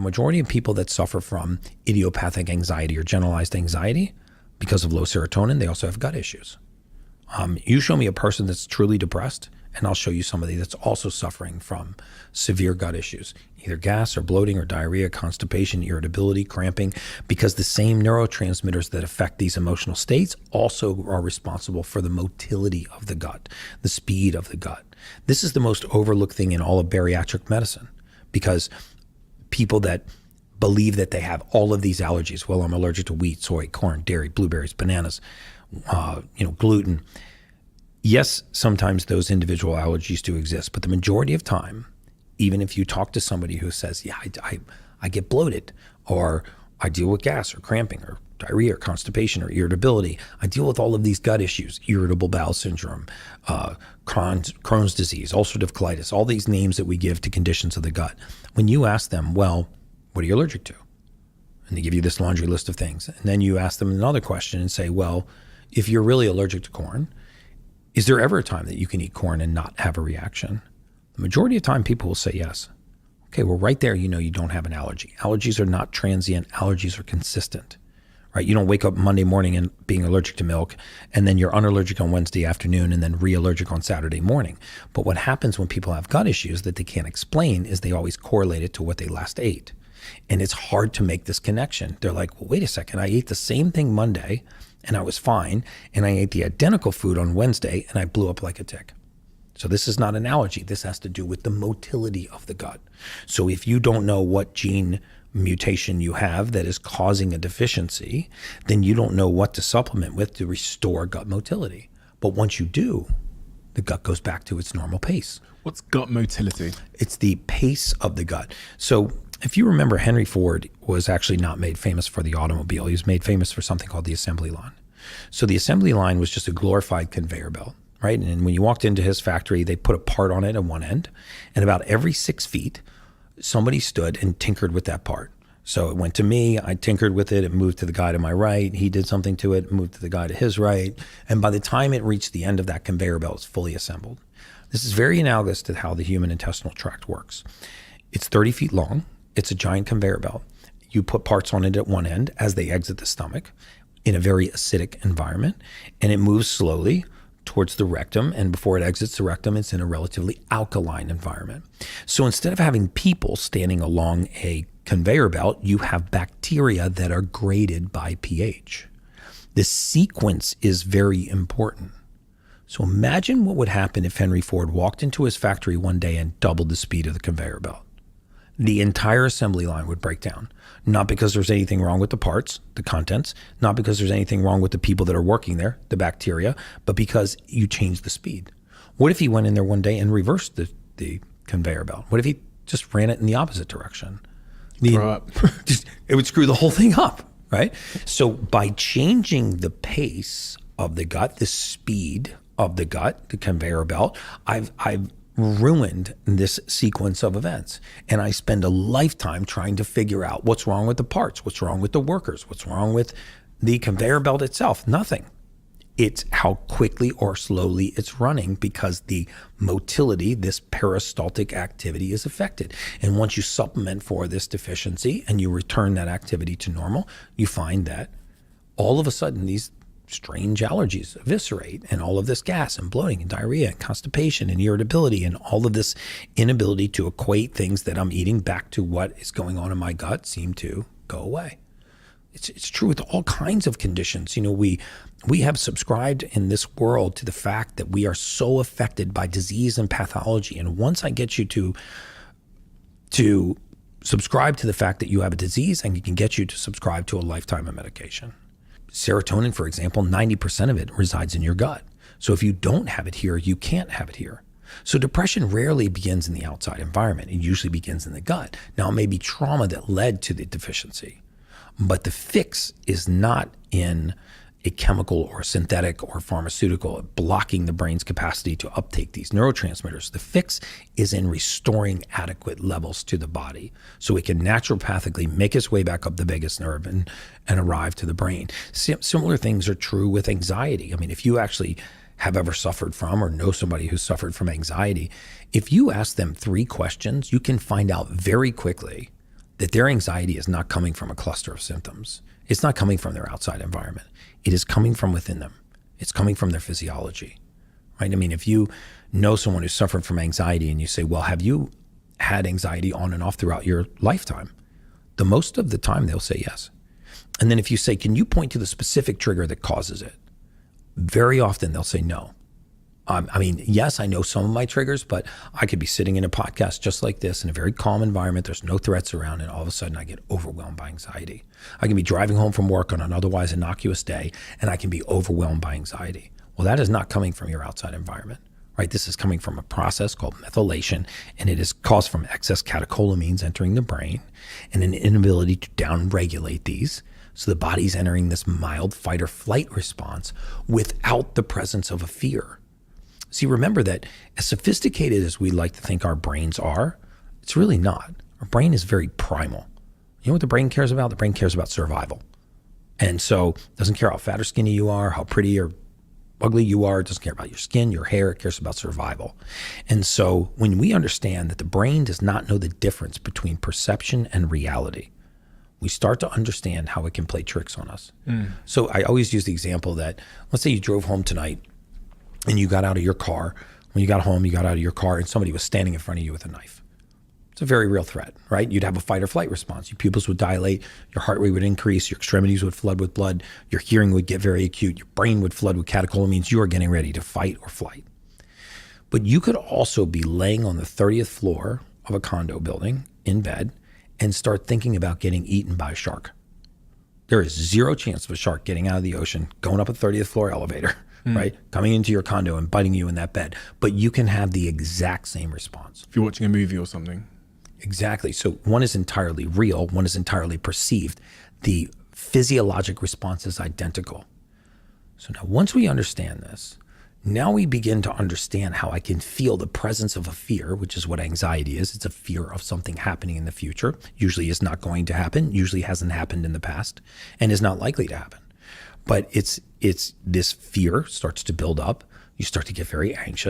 Majority of people that suffer from idiopathic anxiety or generalized anxiety because of low serotonin, they also have gut issues. You show me a person that's truly depressed, and I'll show you somebody that's also suffering from severe gut issues, either gas or bloating or diarrhea, constipation, irritability, cramping, because the same neurotransmitters that affect these emotional states also are responsible for the motility of the gut, the speed of the gut. This is the most overlooked thing in all of bariatric medicine, because people that believe that they have all of these allergies. Well, I'm allergic to wheat, soy, corn, dairy, blueberries, bananas, gluten. Yes, sometimes those individual allergies do exist, but the majority of time, even if you talk to somebody who says, yeah, I get bloated, or I deal with gas or cramping or diarrhea or constipation or irritability, I deal with all of these gut issues, irritable bowel syndrome, Crohn's disease, ulcerative colitis, all these names that we give to conditions of the gut. When you ask them, well, what are you allergic to? And they give you this laundry list of things. And then you ask them another question and say, well, if you're really allergic to corn, is there ever a time that you can eat corn and not have a reaction? The majority of time people will say yes. Okay, well, right there, you know you don't have an allergy. Allergies are not transient. Allergies are consistent, right? You don't wake up Monday morning and being allergic to milk, and then you're unallergic on Wednesday afternoon and then re-allergic on Saturday morning. But what happens when people have gut issues that they can't explain is they always correlate it to what they last ate. And it's hard to make this connection. They're like, well, wait a second, I ate the same thing Monday and I was fine, and I ate the identical food on Wednesday and I blew up like a tick. So this is not an allergy. This has to do with the motility of the gut. So if you don't know what gene mutation you have that is causing a deficiency, then you don't know what to supplement with to restore gut motility. But once you do, the gut goes back to its normal pace. What's gut motility? It's the pace of the gut. So if you remember, Henry Ford was actually not made famous for the automobile. He was made famous for something called the assembly line. So the assembly line was just a glorified conveyor belt, right? And when you walked into his factory, they put a part on it at one end, and about every 6 feet, somebody stood and tinkered with that part. So it went to me, I tinkered with it, it moved to the guy to my right, he did something to it, moved to the guy to his right, and by the time it reached the end of that conveyor belt, it's fully assembled. This is very analogous to how the human intestinal tract works. It's 30 feet long, it's a giant conveyor belt. You put parts on it at one end as they exit the stomach in a very acidic environment, and it moves slowly towards the rectum, and before it exits the rectum, it's in a relatively alkaline environment. So instead of having people standing along a conveyor belt, you have bacteria that are graded by pH. The sequence is very important. So imagine what would happen if Henry Ford walked into his factory one day and doubled the speed of the conveyor belt. The entire assembly line would break down. Not because there's anything wrong with the parts, the contents, not because there's anything wrong with the people that are working there, the bacteria, but because you changed the speed. What if he went in there one day and reversed the conveyor belt? What if he just ran it in the opposite direction? It would screw the whole thing up, right? So by changing the pace of the gut, the speed of the gut, the conveyor belt, I've ruined this sequence of events. And I spend a lifetime trying to figure out what's wrong with the parts, what's wrong with the workers, what's wrong with the conveyor belt itself. Nothing. It's how quickly or slowly it's running, because the motility, this peristaltic activity, is affected. And once you supplement for this deficiency and you return that activity to normal, you find that all of a sudden these strange allergies eviscerate, and all of this gas and bloating and diarrhea and constipation and irritability and all of this inability to equate things that I'm eating back to what is going on in my gut seem to go away. It's true with all kinds of conditions. You know, we have subscribed in this world to the fact that we are so affected by disease and pathology. And once I get you to subscribe to the fact that you have a disease, and you can get you to subscribe to a lifetime of medication. Serotonin, for example, 90% of it resides in your gut. So if you don't have it here, you can't have it here. So depression rarely begins in the outside environment. It usually begins in the gut. Now, it may be trauma that led to the deficiency, but the fix is not in a chemical or synthetic or pharmaceutical blocking the brain's capacity to uptake these neurotransmitters. The fix is in restoring adequate levels to the body so it can naturopathically make its way back up the vagus nerve and arrive to the brain. Similar things are true with anxiety. I mean, if you actually have ever suffered from or know somebody who's suffered from anxiety, if you ask them 3 questions, you can find out very quickly that their anxiety is not coming from a cluster of symptoms. It's not coming from their outside environment. It is coming from within them. It's coming from their physiology, right? I mean, if you know someone who's suffering from anxiety and you say, well, have you had anxiety on and off throughout your lifetime? The most of the time they'll say yes. And then if you say, can you point to the specific trigger that causes it? Very often they'll say no. I mean, yes, I know some of my triggers, but I could be sitting in a podcast just like this in a very calm environment. There's no threats around, and all of a sudden I get overwhelmed by anxiety. I can be driving home from work on an otherwise innocuous day, and I can be overwhelmed by anxiety. Well, that is not coming from your outside environment, right? This is coming from a process called methylation, and it is caused from excess catecholamines entering the brain and an inability to downregulate these. So the body's entering this mild fight or flight response without the presence of a fear. See, remember that as sophisticated as we like to think our brains are, it's really not. Our brain is very primal. You know what the brain cares about? The brain cares about survival. And so it doesn't care how fat or skinny you are, how pretty or ugly you are. It doesn't care about your skin, your hair. It cares about survival. And so when we understand that the brain does not know the difference between perception and reality, we start to understand how it can play tricks on us. So I always use the example that, let's say you drove home tonight and you got out of your car. When you got home, you got out of your car and somebody was standing in front of you with a knife. It's a very real threat, right? You'd have a fight or flight response. Your pupils would dilate, your heart rate would increase, your extremities would flood with blood, your hearing would get very acute, your brain would flood with catecholamines. You are getting ready to fight or flight. But you could also be laying on the 30th floor of a condo building in bed and start thinking about getting eaten by a shark. There is zero chance of a shark getting out of the ocean, going up a 30th floor elevator, right? Coming into your condo and biting you in that bed. But you can have the exact same response. If you're watching a movie or something. Exactly. So one is entirely real, one is entirely perceived. The physiologic response is identical. So now once we understand this, now we begin to understand how I can feel the presence of a fear, which is what anxiety is. It's a fear of something happening in the future. Usually is not going to happen, usually hasn't happened in the past, and is not likely to happen. But it's this fear starts to build up. You start to get very anxious.